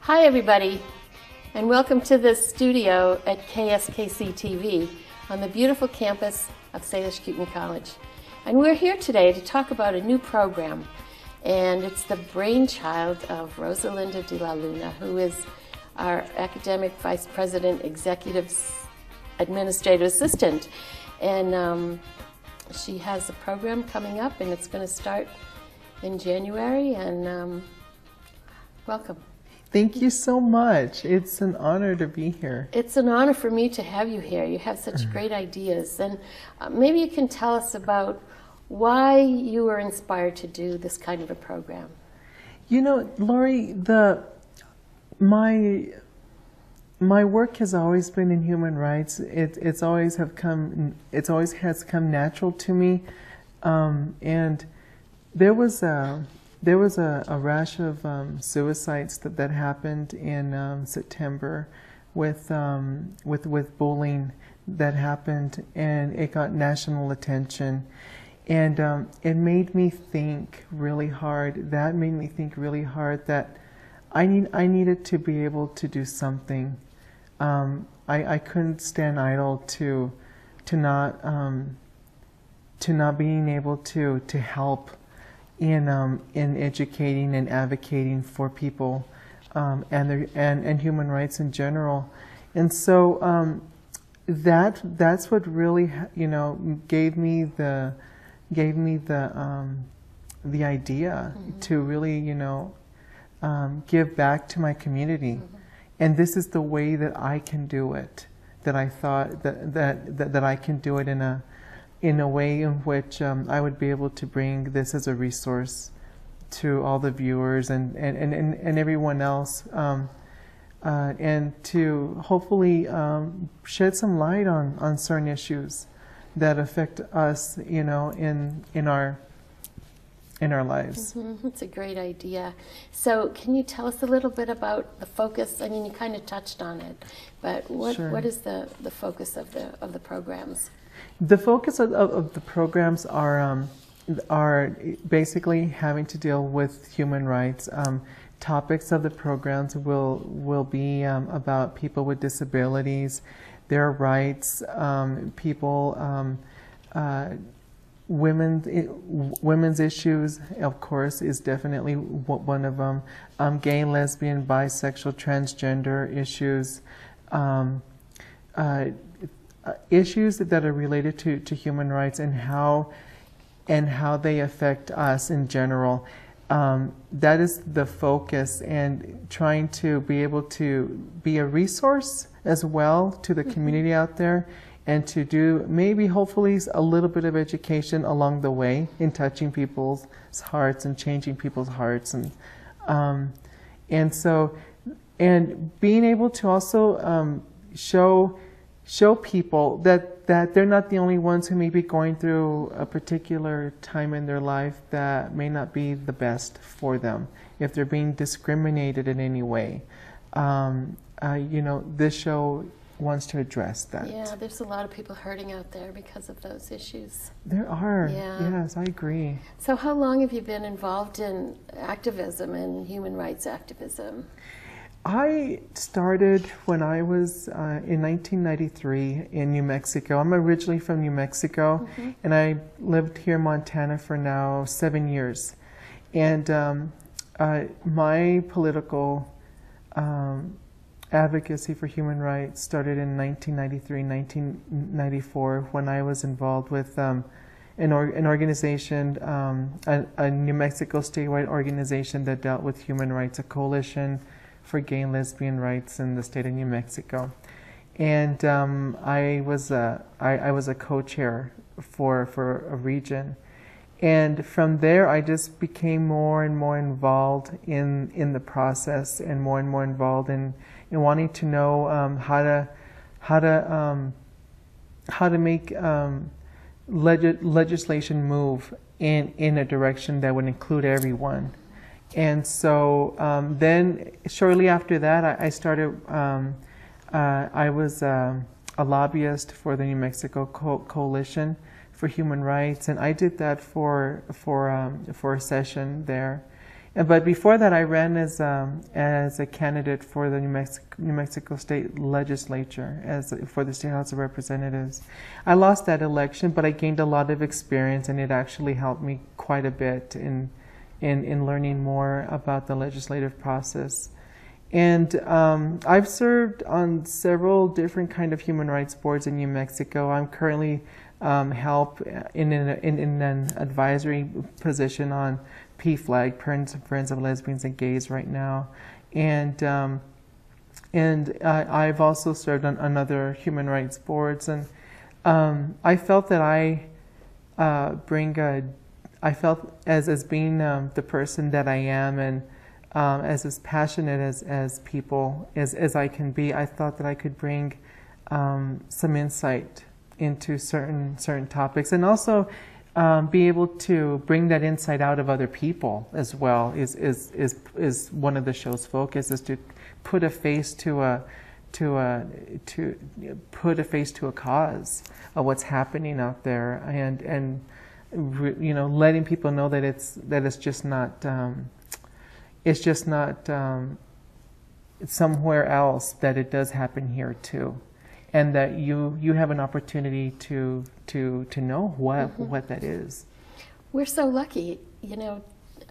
Hi everybody, and welcome to the studio at KSKC TV on the beautiful campus of Salish Kootenai College. And we're here today to talk about a new program, and it's the brainchild of Rosalinda de la Luna, who is our academic vice president, executive administrative assistant. And she has a program coming up, and it's going to start in January, and welcome. Thank you so much. It's an honor to be here. It's an honor for me to have you here. You have such great ideas. And maybe you can tell us about why you were inspired to do this kind of a program. You know, Lori, my work has always been in human rights. It always has come natural to me. And there was a rash of suicides that happened in September with bullying that happened, and it got national attention, and it made me think really hard. That made me think really hard that I needed to be able to do something. I couldn't stand idle to not being able to help in educating and advocating for people and human rights in general. And so that's what really gave me the idea to really give back to my community. And this is the way that I can do it, that I thought that I can do it in a way in which I would be able to bring this as a resource to all the viewers and everyone else, and to hopefully shed some light on certain issues that affect us, in our lives. That's a great idea. So can you tell us a little bit about the focus? I mean, you kind of touched on it, but what is the focus of the programs? The focus of the programs are basically having to deal with human rights. Topics of the programs will be about people with disabilities, their rights, women's issues, of course, is definitely one of them. Gay, lesbian, bisexual, transgender issues. Issues that are related to human rights and how they affect us in general. That is the focus, and trying to be able to be a resource as well to the community out there, and to do maybe hopefully a little bit of education along the way in touching people's hearts and changing people's hearts, and being able to also show people that they're not the only ones who may be going through a particular time in their life that may not be the best for them, if they're being discriminated in any way. This show wants to address that. Yeah, there's a lot of people hurting out there because of those issues. There are, yeah. Yes, I agree. So how long have you been involved in activism and human rights activism? I started when I was in 1993 in New Mexico. I'm originally from New Mexico, and I lived here in Montana for now 7 years. And my political advocacy for human rights started in 1993, 1994, when I was involved with an organization, a New Mexico statewide organization that dealt with human rights, a coalition for gay and lesbian rights in the state of New Mexico. And I was a co-chair for a region. And from there, I just became more and more involved in the process, and more involved in wanting to know how to make legislation move in a direction that would include everyone. And so then shortly after that, I started, I was a lobbyist for the New Mexico Coalition for Human Rights, and I did that for a session there. But before that, I ran as a candidate for the New Mexico State Legislature, for the State House of Representatives. I lost that election, but I gained a lot of experience, and it actually helped me quite a bit in learning more about the legislative process. And I've served on several different kind of human rights boards in New Mexico. I'm currently help in an advisory position on PFLAG, Friends of Lesbians and Gays, right now, and I've also served on other human rights boards, and I felt that I felt as being the person that I am, and as passionate as people as I can be. I thought that I could bring some insight into certain topics, and also be able to bring that insight out of other people as well. Is one of the show's focus, is to put a face to a cause of what's happening out there, and you know, letting people know that it's just not somewhere else, that it does happen here too. And that you have an opportunity to know what that is. We're so lucky, you know.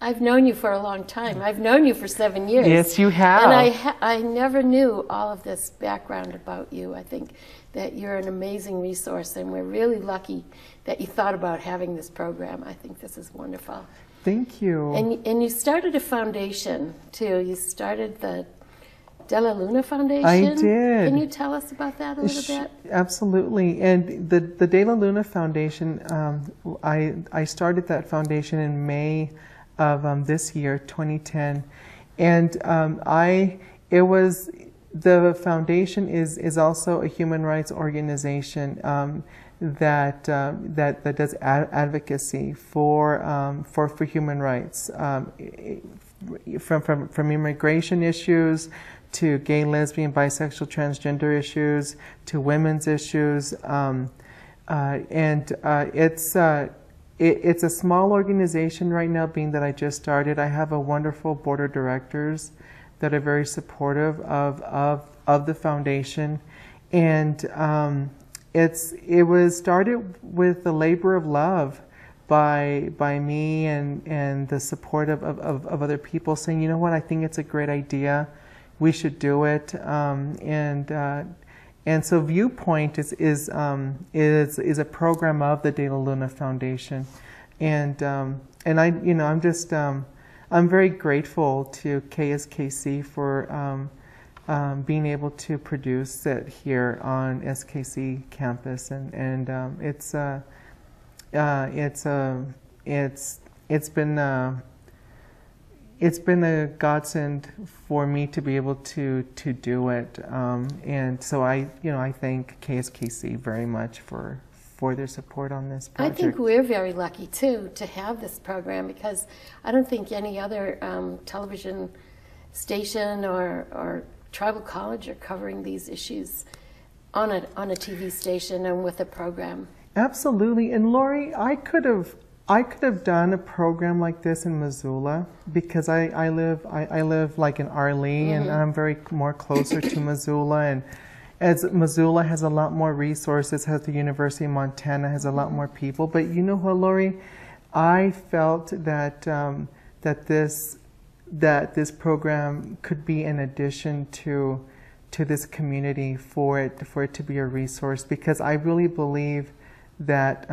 I've known you for a long time. I've known you for 7 years. Yes, you have. And I never knew all of this background about you. I think that you're an amazing resource, and we're really lucky that you thought about having this program. I think this is wonderful. Thank you. And you started a foundation too. You started the De La Luna Foundation. I did. Can you tell us about that a little bit? Absolutely. And the De La Luna Foundation, I started that foundation in May of this year, 2010, and the foundation is also a human rights organization that does advocacy for human rights, from immigration issues to gay, lesbian, bisexual, transgender issues, to women's issues, it's a small organization right now, being that I just started. I have a wonderful board of directors that are very supportive of the foundation, and it was started with the labor of love by me and the support of other people, saying, you know what, I think it's a great idea. We should do it, and so Viewpoint is a program of the De La Luna Foundation, and I'm very grateful to KSKC for being able to produce it here on SKC campus, and it's been a godsend for me to be able to do it, and so I thank KSKC very much for their support on this project. I think we're very lucky too to have this program, because I don't think any other television station or tribal college are covering these issues on a TV station and with a program. Absolutely. And Lori, I could have done a program like this in Missoula, because I live like in Arlee, and I'm very more closer to Missoula, and as Missoula has a lot more resources, has the University of Montana, has a lot more people. But you know what, Lori, I felt that this program could be an addition to this community, for it to be a resource, because I really believe that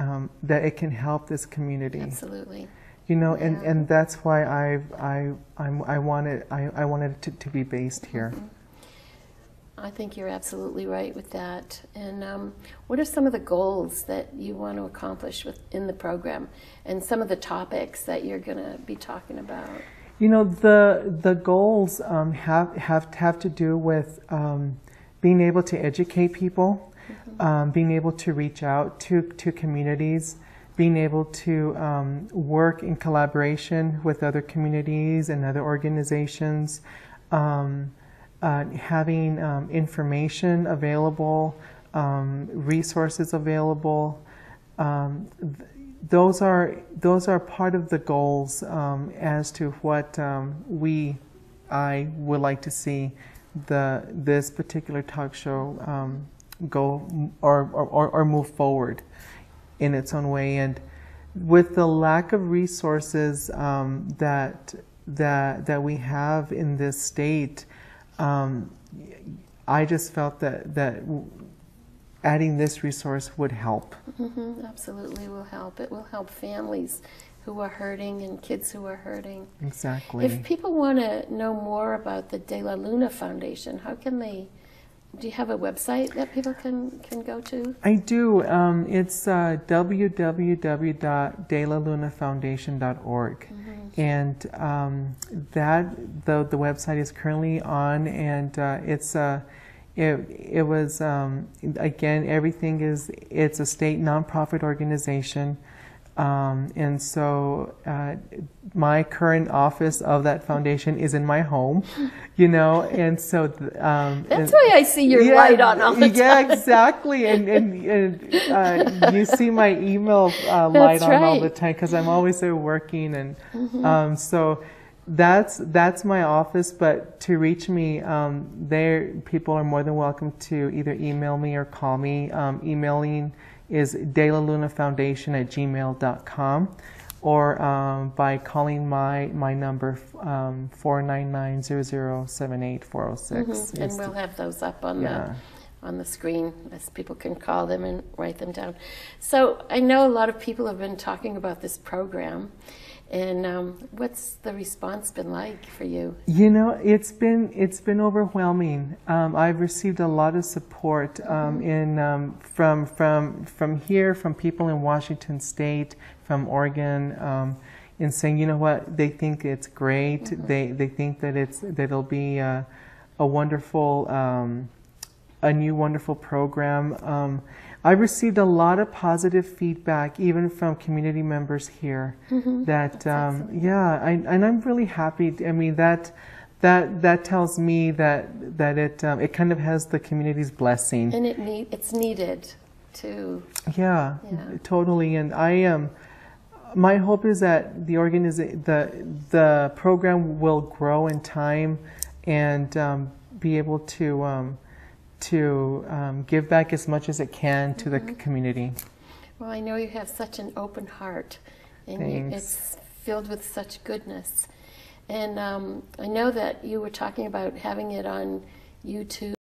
it can help this community. Absolutely. You know, Yeah. and that's why I wanted it to be based here. I think you're absolutely right with that. And what are some of the goals that you want to accomplish within the program, and some of the topics that you're going to be talking about? You know, the goals have to do with being able to educate people, being able to reach out to communities, being able to work in collaboration with other communities and other organizations, having information available, resources available. those are part of the goals as to what I would like to see this particular talk show go or move forward in its own way. And with the lack of resources that we have in this state, I just felt that adding this resource would help. Absolutely will help. It will help families who are hurting and kids who are hurting. Exactly. If people want to know more about the De La Luna Foundation, how can they? Do you have a website that people can go to? I do. It's www.delalunafoundation.org. And the website is currently on, and it was again, everything it's a state nonprofit organization. And so my current office of that foundation is in my home, and so that's why I see your light on all the time. Yeah, exactly, and you see my email light on all the time because I'm always there working, and so that's my office. But to reach me, people are more than welcome to either email me or call me. Emailing is delalunafoundation@gmail.com, or by calling my number 499-0078-406. And we'll have those up on the screen as people can call them and write them down. So I know a lot of people have been talking about this program. And what's the response been like for you? It's been overwhelming. I've received a lot of support from here, from people in Washington State, from Oregon, in saying, you know what, they think it's great. They think that it'll be a wonderful, a new wonderful program. I received a lot of positive feedback, even from community members here. That and I'm really happy. I mean, that tells me that it kind of has the community's blessing. And it's needed too. Yeah, totally. And my hope is that the program will grow in time and be able to give back as much as it can to the community. Well, I know you have such an open heart, and it's filled with such goodness. And I know that you were talking about having it on YouTube.